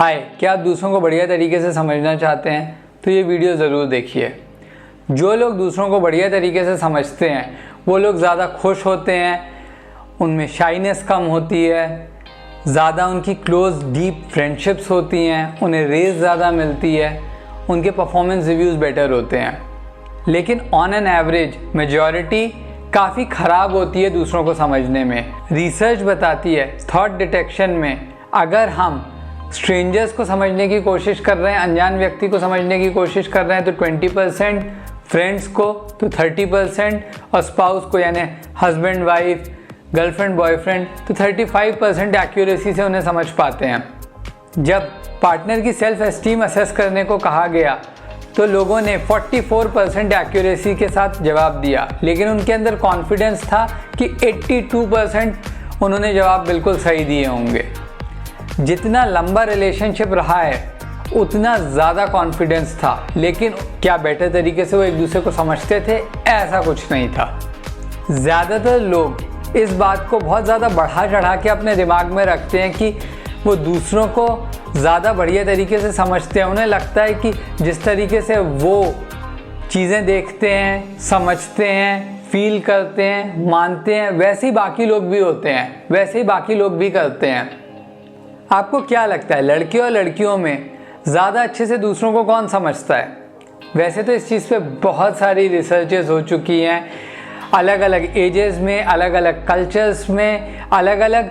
हाय, क्या आप दूसरों को बढ़िया तरीके से समझना चाहते हैं तो ये वीडियो ज़रूर देखिए। जो लोग दूसरों को बढ़िया तरीके से समझते हैं वो लोग ज़्यादा खुश होते हैं, उनमें शाइनेस कम होती है, ज़्यादा उनकी क्लोज डीप फ्रेंडशिप्स होती हैं, उन्हें रेस ज़्यादा मिलती है, उनके परफॉर्मेंस रिव्यूज़ बेटर होते हैं। लेकिन ऑन एन एवरेज मेजॉरिटी काफ़ी ख़राब होती है दूसरों को समझने में। रिसर्च बताती है थॉट डिटेक्शन में अगर हम स्ट्रेंजर्स को समझने की कोशिश कर रहे हैं, अनजान व्यक्ति को समझने की कोशिश कर रहे हैं तो 20%, फ्रेंड्स को तो 30% और स्पाउस को यानी हस्बैंड वाइफ, गर्लफ्रेंड बॉयफ्रेंड तो 35% एक्यूरेसी से उन्हें समझ पाते हैं। जब पार्टनर की सेल्फ एस्टीम असेस करने को कहा गया तो लोगों ने 44% एक्यूरेसी के साथ जवाब दिया, लेकिन उनके अंदर कॉन्फिडेंस था कि 82% उन्होंने जवाब बिल्कुल सही दिए होंगे। जितना लंबा रिलेशनशिप रहा है उतना ज़्यादा कॉन्फिडेंस था, लेकिन क्या बेटर तरीके से वो एक दूसरे को समझते थे? ऐसा कुछ नहीं था। ज़्यादातर लोग इस बात को बहुत ज़्यादा बढ़ा चढ़ा के अपने दिमाग में रखते हैं कि वो दूसरों को ज़्यादा बढ़िया तरीके से समझते हैं। उन्हें लगता है कि जिस तरीके से वो चीज़ें देखते हैं, समझते हैं, फील करते हैं, मानते हैं, वैसे ही बाकी लोग भी होते हैं, वैसे ही बाकी लोग भी करते हैं। आपको क्या लगता है लड़के और लड़कियों में ज़्यादा अच्छे से दूसरों को कौन समझता है? वैसे तो इस चीज़ पे बहुत सारी रिसर्चेस हो चुकी हैं, अलग अलग एजेस में, अलग अलग कल्चर्स में, अलग अलग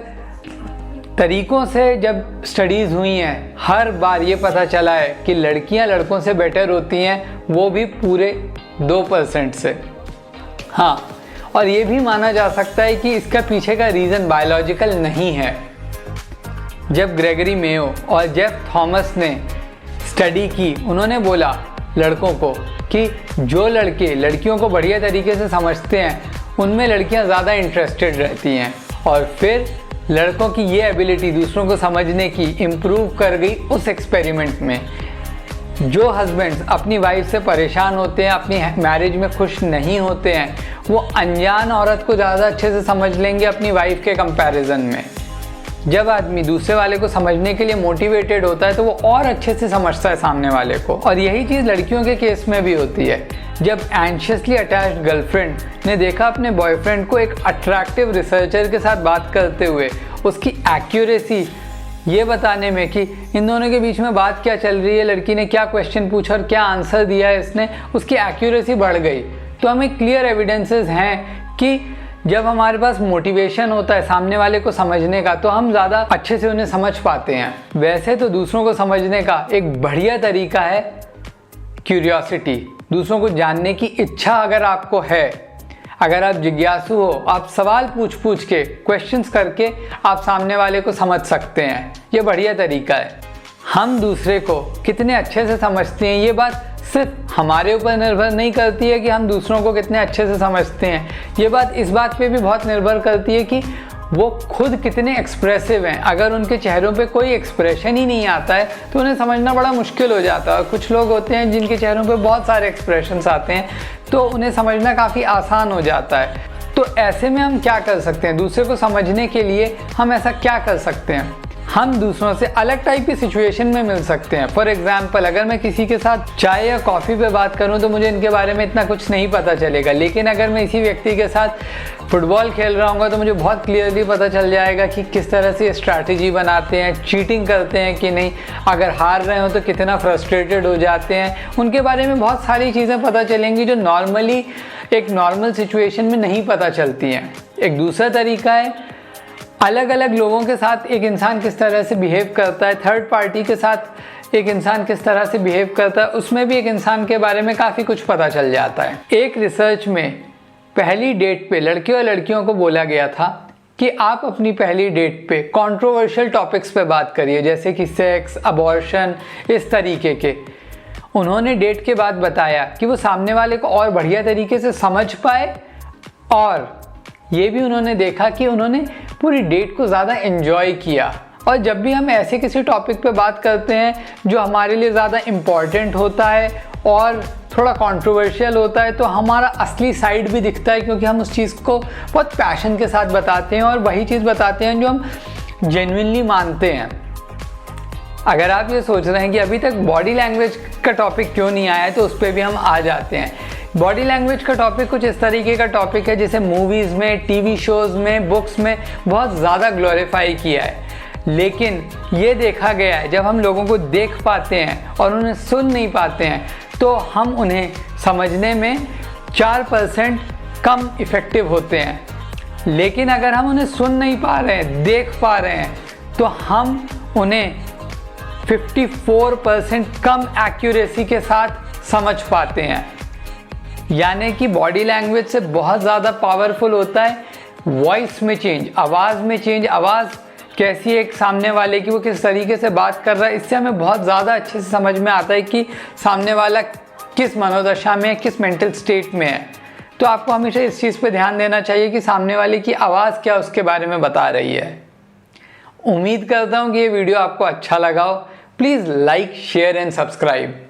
तरीक़ों से जब स्टडीज़ हुई हैं, हर बार ये पता चला है कि लड़कियां लड़कों से बेटर होती हैं, वो भी पूरे 2% से। हाँ, और ये भी माना जा सकता है कि इसका पीछे का रीज़न बायोलॉजिकल नहीं है। जब ग्रेगरी मेयो और जेफ थॉमस ने स्टडी की, उन्होंने बोला लड़कों को कि जो लड़के लड़कियों को बढ़िया तरीके से समझते हैं उनमें लड़कियां ज़्यादा इंटरेस्टेड रहती हैं, और फिर लड़कों की ये एबिलिटी दूसरों को समझने की इम्प्रूव कर गई उस एक्सपेरिमेंट में। जो हस्बैंड्स अपनी वाइफ से परेशान होते हैं, अपनी मैरिज में खुश नहीं होते हैं, वो अनजान औरत को ज़्यादा अच्छे से समझ लेंगे अपनी वाइफ के कंपैरिजन में। जब आदमी दूसरे वाले को समझने के लिए मोटिवेटेड होता है तो वो और अच्छे से समझता है सामने वाले को। और यही चीज़ लड़कियों के केस में भी होती है। जब एंशियसली अटैच्ड गर्लफ्रेंड ने देखा अपने बॉयफ्रेंड को एक अट्रैक्टिव रिसर्चर के साथ बात करते हुए, उसकी एक्यूरेसी ये बताने में कि इन दोनों के बीच में बात क्या चल रही है, लड़की ने क्या क्वेश्चन पूछा और क्या आंसर दिया है इसने, उसकी एक्यूरेसी बढ़ गई। तो हमें क्लियर एविडेंसेस हैं कि जब हमारे पास मोटिवेशन होता है सामने वाले को समझने का तो हम ज़्यादा अच्छे से उन्हें समझ पाते हैं। वैसे तो दूसरों को समझने का एक बढ़िया तरीका है क्यूरियोसिटी। दूसरों को जानने की इच्छा अगर आपको है, अगर आप जिज्ञासु हो, आप सवाल पूछ के, क्वेश्चंस करके आप सामने वाले को समझ सकते हैं। ये बढ़िया तरीका है। हम दूसरे को कितने अच्छे से समझते हैं ये बात सिर्फ हमारे ऊपर निर्भर नहीं करती है कि हम दूसरों को कितने अच्छे से समझते हैं। ये बात इस बात पे भी बहुत निर्भर करती है कि वो खुद कितने एक्सप्रेसिव हैं। अगर उनके चेहरों पे कोई एक्सप्रेशन ही नहीं आता है तो उन्हें समझना बड़ा मुश्किल हो जाता है। और कुछ लोग होते हैं जिनके चेहरों पे बहुत सारे एक्सप्रेशंस आते हैं तो उन्हें समझना काफ़ी आसान हो जाता है। तो ऐसे में हम क्या कर सकते हैं? दूसरे को समझने के लिए हम ऐसा क्या कर सकते हैं? हम दूसरों से अलग टाइप की सिचुएशन में मिल सकते हैं। फॉर एग्जाम्पल, अगर मैं किसी के साथ चाय या कॉफ़ी पे बात करूं तो मुझे इनके बारे में इतना कुछ नहीं पता चलेगा, लेकिन अगर मैं इसी व्यक्ति के साथ फुटबॉल खेल रहा हूँ तो मुझे बहुत क्लियरली पता चल जाएगा कि किस तरह से स्ट्रैटेजी बनाते हैं, चीटिंग करते हैं कि नहीं, अगर हार रहे हो तो कितना फ्रस्ट्रेटेड हो जाते हैं। उनके बारे में बहुत सारी चीज़ें पता चलेंगी जो नॉर्मली एक नॉर्मल सिचुएशन में नहीं पता चलती हैं। एक दूसरा तरीका है अलग अलग लोगों के साथ एक इंसान किस तरह से बिहेव करता है, थर्ड पार्टी के साथ एक इंसान किस तरह से बिहेव करता है, उसमें भी एक इंसान के बारे में काफ़ी कुछ पता चल जाता है। एक रिसर्च में पहली डेट पे लड़के और लड़कियों को बोला गया था कि आप अपनी पहली डेट पे कंट्रोवर्शियल टॉपिक्स पे बात करिए, जैसे कि सेक्स, अबॉर्शन, इस तरीके के। उन्होंने डेट के बाद बताया कि वो सामने वाले को और बढ़िया तरीके से समझ पाए, और ये भी उन्होंने देखा कि उन्होंने पूरी डेट को ज़्यादा एंजॉय किया। और जब भी हम ऐसे किसी टॉपिक पे बात करते हैं जो हमारे लिए ज़्यादा इम्पॉर्टेंट होता है और थोड़ा कंट्रोवर्शियल होता है तो हमारा असली साइड भी दिखता है, क्योंकि हम उस चीज़ को बहुत पैशन के साथ बताते हैं और वही चीज़ बताते हैं जो हम जेन्युइनली मानते हैं। अगर आप ये सोच रहे हैं कि अभी तक बॉडी लैंग्वेज का टॉपिक क्यों नहीं आया है, तो उस पर भी हम आ जाते हैं। बॉडी लैंग्वेज का टॉपिक कुछ इस तरीके का टॉपिक है जिसे मूवीज़ में, टीवी शोज़ में, बुक्स में बहुत ज़्यादा ग्लोरीफाई किया है, लेकिन ये देखा गया है जब हम लोगों को देख पाते हैं और उन्हें सुन नहीं पाते हैं तो हम उन्हें समझने में 4% कम इफ़ेक्टिव होते हैं। लेकिन अगर हम उन्हें सुन नहीं पा रहे हैं, देख पा रहे हैं, तो हम उन्हें 54% कम एक्यूरेसी के साथ समझ पाते हैं। यानी कि बॉडी लैंग्वेज से बहुत ज़्यादा पावरफुल होता है वॉइस में चेंज, आवाज़ में चेंज। आवाज़ कैसी है एक सामने वाले की, वो किस तरीके से बात कर रहा है, इससे हमें बहुत ज़्यादा अच्छे से समझ में आता है कि सामने वाला किस मनोदशा में है, किस मेंटल स्टेट में है। तो आपको हमेशा इस चीज़ पे ध्यान देना चाहिए कि सामने वाले की आवाज़ क्या उसके बारे में बता रही है। उम्मीद करता हूँ कि ये वीडियो आपको अच्छा लगा हो। Please like, share and subscribe.